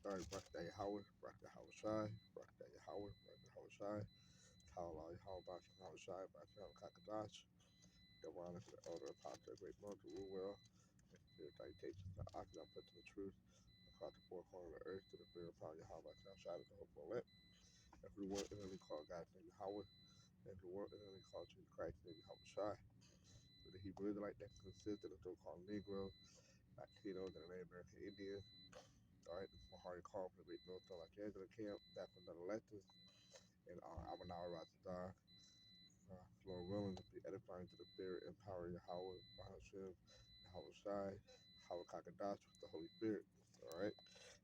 All right, Barakatah Yahweh, Barakatah Yahweh Shai, Barakatah Yahweh, Barakatah Yahweh Shai, Ta'ala Yahweh, Barakatah Yahweh Shai, Barakatah Yahweh Kakadash, give honor to the elder, apostle, the great one, to rule well, and spirit salutations, to Akhdam, put to the truth, across the four corners of the earth, to the fear of power, Yahweh, Barakatah Shai, to the hope of elect, every word in the call God's name Yahweh, every word in the call Jesus Christ, name Yahweh Shai, to the Hebrew Israelite that consists of the so-called Negro, Latinos, and Native American Indians. All right, my heart call for the great North Carolina Angela camp, back from the electors, and Amanara Rastar, Lord willing, to be edifying to the spirit, empowering Yahweh, Bahashim, Yahweh Shai, Yahweh Kakadash with the Holy Spirit. All right,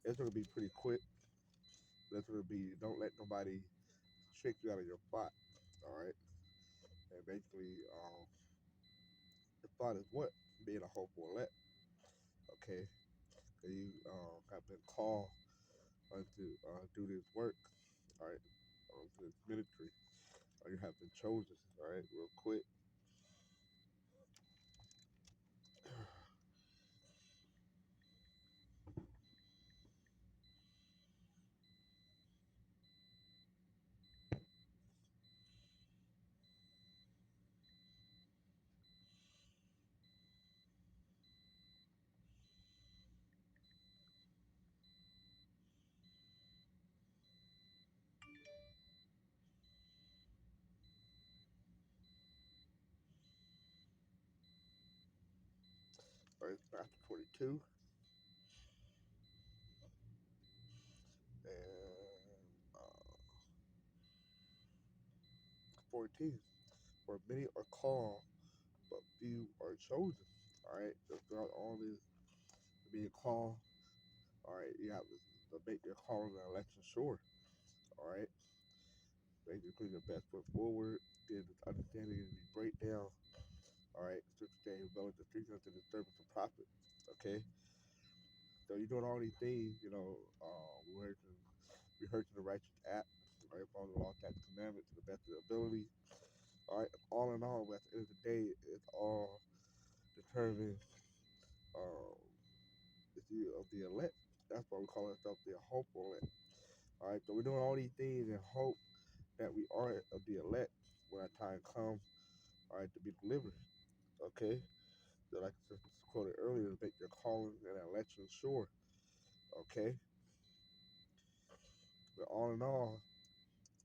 it's going to be pretty quick. It's going to be, don't let nobody trick you out of your spot. All right, and basically, the thought is what? Being a hopeful elect. Okay, you have been called unto do this work. All right, to this ministry. Or you have been chosen. All right, real quick. All right, Matthew 22 and 14. For many are called, but few are chosen. All right, so throughout all this being called, all right, you have to make your calling and election sure. All right, basically your best foot forward, get this understanding of the breakdown. All right, scripture saying, develop the streets unto the servants of prophet. Okay, so you're doing all these things, rehearsing the righteous act, all right, following the law, statutes, commandments to the best of your ability. All right, all in all, at the end of the day, it's all determined um, if you of the elect. That's why we call ourselves the hopeful elect. All right, so we're doing all these things in hope that we are of the elect when our time comes, all right, to be delivered. Okay, so like I just quoted earlier, to make your calling and election sure. Okay, but all in all,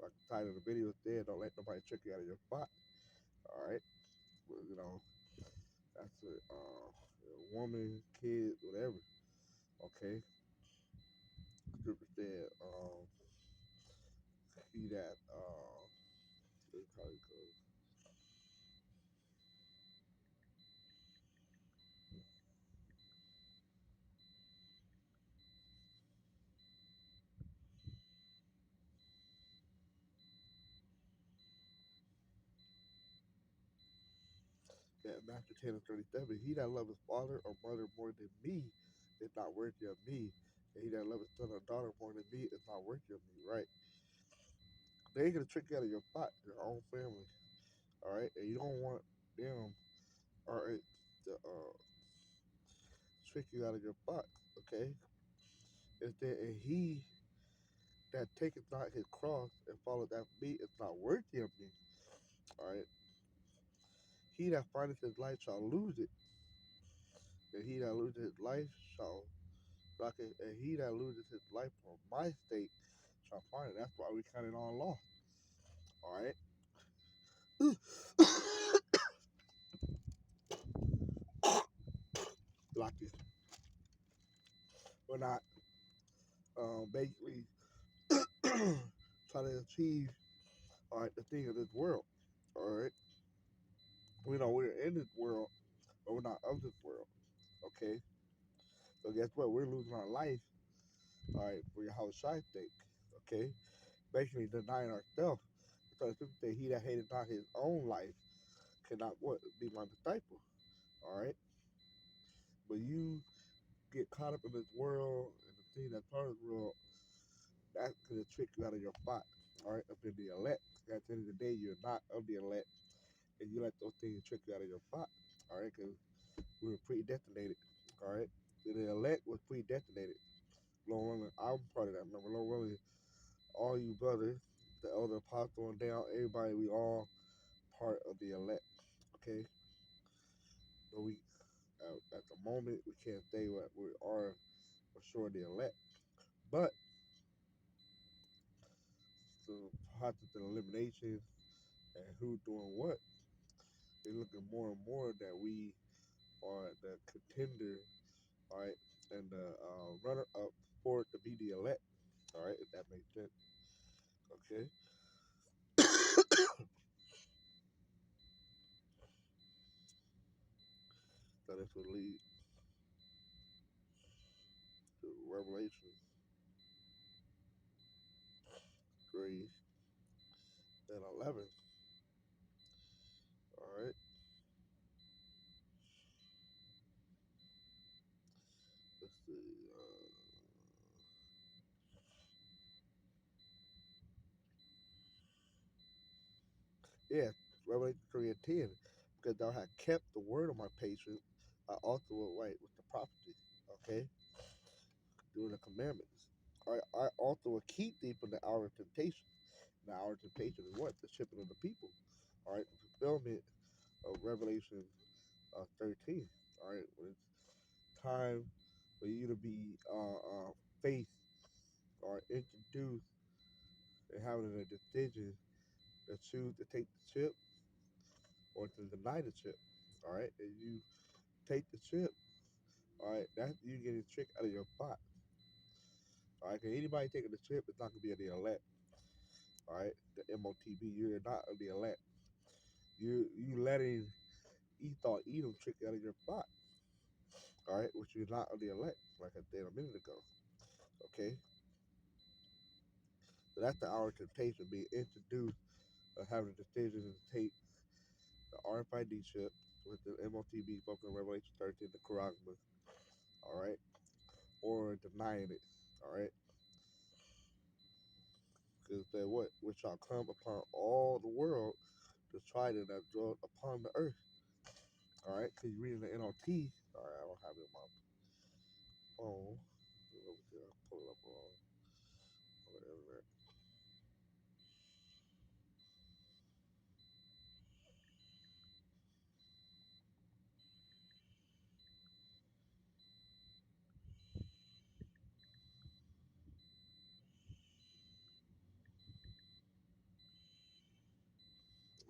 like the title of the video is there, don't let nobody trick you out of your spot. All right, well, that's a woman, kid, whatever. Okay, scripture said, he that this is how it goes. Yeah, Matthew 10 and 37. He that loveth father or mother more than me is not worthy of me. And he that loveth son or daughter more than me is not worthy of me, right? They ain't gonna trick you out of your spot, your own family. All right, and you don't want them, all right, to trick you out of your spot. Okay, is that and he that taketh not his cross and followeth after me is not worthy of me. All right, he that findeth his life shall lose it, and he that loses his life shall like it, and he that loses his life for my sake shall find it. That's why we count it on law. All right, like this. We're not basically trying to achieve all right the thing of this world. All right, we know we're in this world, but we're not of this world. Okay, so guess what? We're losing our life. All right, for your house side sake. Okay, basically denying ourselves. Because the say, he that hated not his own life cannot what be my disciple. All right, but you get caught up in this world and the thing that's part of the world, that's gonna trick you out of your spot. All right, up in the elect. At the end of the day, you're not of the elect, and you let those things trick you out of your spot. All right, because we were predestinated. All right, so the elect was predestinated. Lord willing, I'm part of that number. Lord willing, all you brothers, the elder apostle and down, everybody, we all part of the elect. Okay, but we at the moment we can't say what we are for sure the elect, but the process of elimination and who doing what, they're looking more and more that we are the contender, all right, and the runner up for it to be the elect, all right, if that makes sense. Okay, so this will lead to Revelation 3 and 11. All right, let's see. Yeah, Revelation 3 and 10. Because thou hast kept the word of my patience, I also will write with the prophecy. Okay, doing the commandments. All right, I also will keep thee from the hour of temptation. The hour of temptation is what? The shipping of the people. All right, the fulfillment of Revelation 13. All right, when it's time for you to be faced or introduced and having a decision to choose to take the chip or to deny the chip. All right, and you take the chip. All right, that's you getting tricked out of your spot. All right, cause anybody taking the chip is not gonna be the elect. All right, the MOTB, you're not the elect. You letting Esau Edom trick you out of your spot. All right, which you're not the elect, like I said a minute ago. Okay, so that's the hour of temptation, being introduced or having a decision to take the RFID chip with the MOTB spoken in Revelation 13, the Charagma. All right, or denying it. All right. Because that what? Which shall come upon all the world to try to that dwell upon the earth. All right, because you're reading the NLT. All right, I don't have it on my phone. Let me see, I'll pull it up on the internet.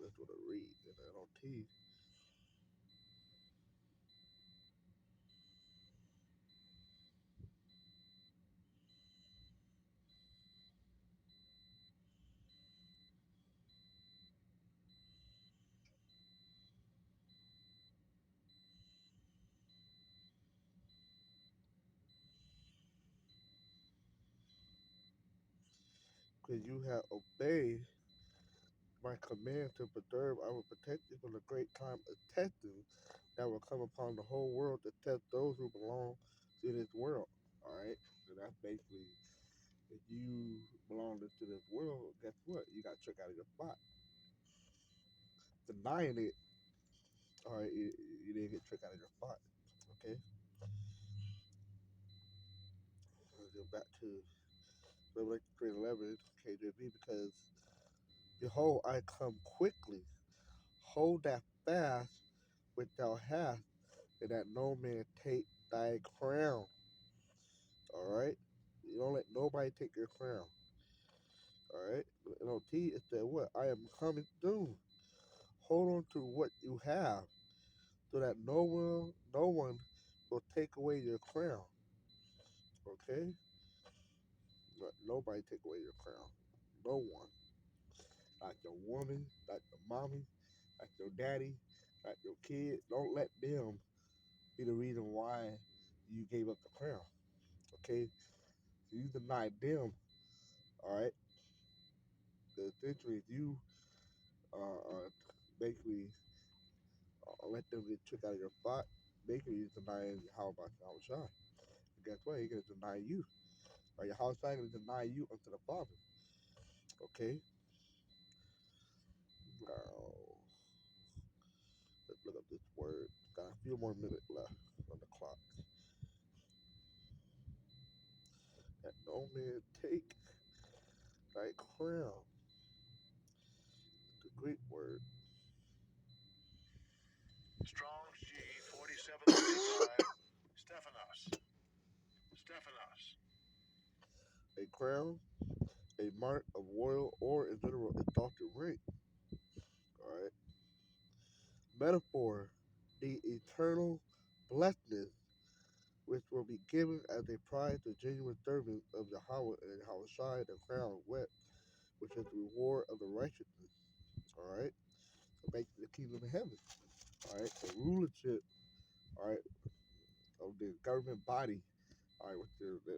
That's what I read in the NLT. Because you have obeyed my command to preserve, I will protect you from the great time of testing that will come upon the whole world to test those who belong to this world. All right, so that's basically if you belong to this world, guess what? You got tricked out of your spot. Denying it, all right, you didn't get tricked out of your spot. Okay, let's go back to Revelation 3:11, KJV, because behold, I come quickly. Hold that fast which thou hast, and that no man take thy crown. All right, you don't let nobody take your crown. All right, NLT it said what? I am coming soon. Hold on to what you have, so that no one will take away your crown. Okay, let nobody take away your crown. No one. Not your woman, not your mommy, not your daddy, not your kid. Don't let them be the reason why you gave up the crown. Okay, so you denied them. All right, the essentially if you basically let them get tricked out of your spot, basically you're denying how about Yahweh Shai. And guess what? He's gonna deny you. Or your house is gonna deny you unto the Father. Okay. Now let's look up this word. Got a few more minutes left on the clock. no man take thy crown. The Greek word. Strong's G 4735. Stephanos. A crown, a mark of royal or in general a doctor rank. Alright. Metaphor, the eternal blessedness which will be given as a prize to genuine servants of Yahweh and Yahweh Shai, the crown of wet, which is the reward of the righteousness. Alright. So make the kingdom of heaven. Alright. The rulership, alright, of the government body. Alright,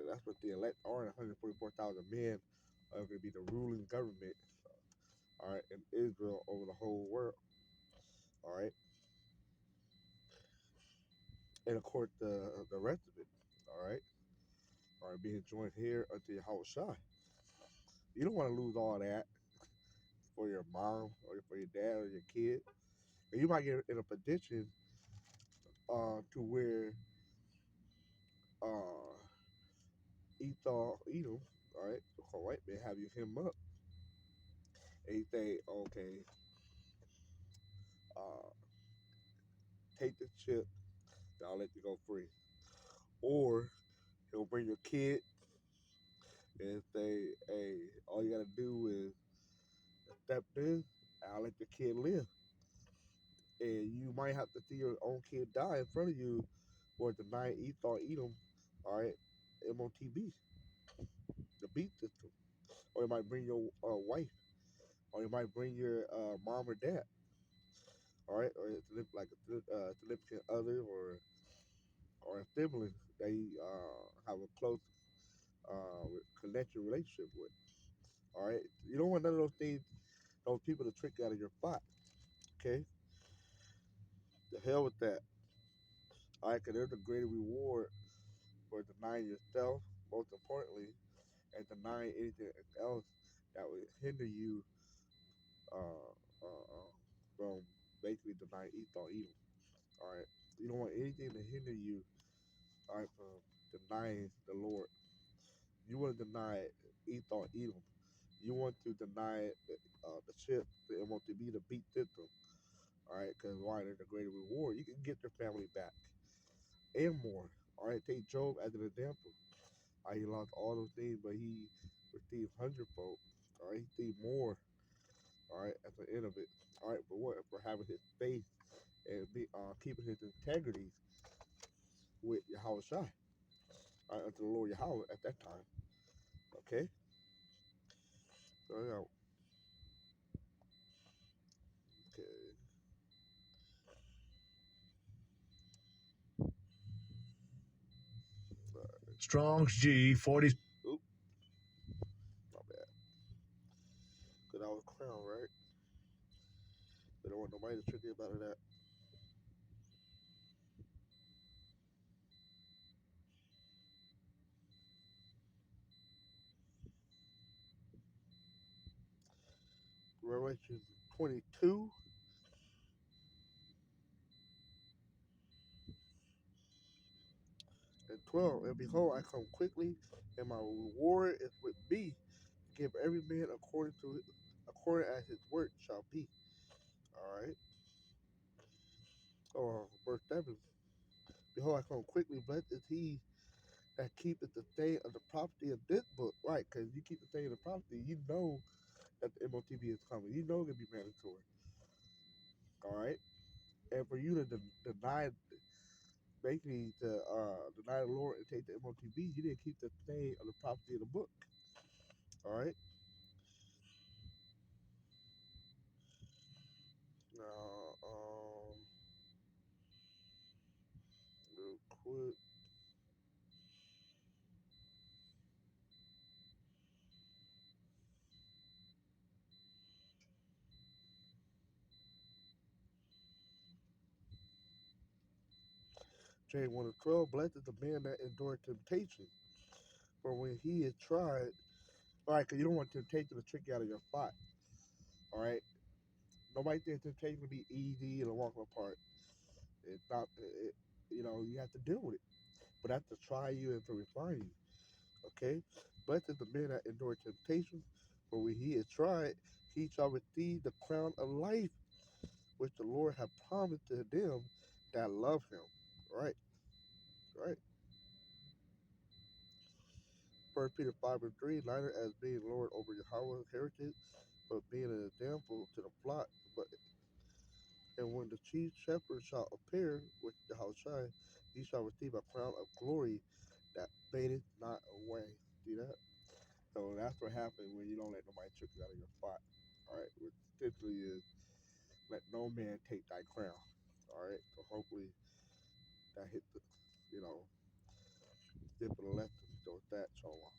that's what the elect are, 144,000 men are going to be the ruling government, alright, in Israel over the whole world. Alright. And of course the rest of it. Alright. Alright, being joined here unto Yahweh Shai. You don't want to lose all that for your mom or for your dad or your kid. And you might get in a position to where uh, Esau, Edom, all right, the called white man, have you him up. And he say, okay, uh, take the chip, and I'll let you go free. Or he'll bring your kid and say, hey, all you got to do is step in, and I'll let your kid live. And you might have to see your own kid die in front of you for denying Esau, Edom, all right, MOTB, the beat system. Or you might bring your wife, or you might bring your mom or dad, all right, or it's like a significant other or a sibling that you have a close connection relationship with. All right, you don't want none of those things, those people to trick you out of your spot. Okay, the hell with that. All right, because there's a greater reward for denying yourself, most importantly, and denying anything else that would hinder you uh, from basically denying Esau Edom. All right, you don't want anything to hinder you, all right, from denying the Lord. You want to deny Esau Edom. You want to deny the chip, the MOTB, the beat system. All right, because why? There's a greater reward. You can get your family back and more. All right, take Job as an example. He lost all those things, but he received hundredfold. All right, he received more. All right, at the end of it. All right, for what? For having his faith and keeping his integrity with Yahweh Shai. All right, unto the Lord Yahweh at that time. Okay, so yeah, okay. Strong's G 40. Oop, my bad. Because I was crown, right? They don't want nobody to trick you about that. Revelation 22 and 12. And behold, I come quickly, and my reward is with me to give every man according as his work shall be. All right. Verse 7. Behold, I come quickly, blessed is he that keepeth the thing of the property of this book. Right, because you keep the thing of the property, you know that the MOTB is coming. You know it's going to be mandatory. All right. And for you to deny, basically to deny the Lord and take the MOTB, you didn't keep the thing of the property of the book. All right. Now, real quick. James 1 and 12. Blessed is the man that endured temptation. For when he is tried, all right, because you don't want temptation to trick you out of your spot. All right. Nobody thinks temptation to be easy and a walk apart. It's not, you know, you have to deal with it. But that's to try you and to refine you. Okay. Blessed is the man that endure temptation, for when he is tried, he shall receive the crown of life, which the Lord hath promised to them that love him. Right, right. First Peter 5:3, neither as being Lord over Yahweh's heritage, but being an example to the flock. But and when the chief shepherd shall appear with Yahushua, he shall receive a crown of glory that fadeth not away. See that? So that's what happens when you don't let nobody trick you out of your spot. All right, which essentially is let no man take thy crown. All right, so hopefully that hit the, you know, dip of the lesson. So with that, so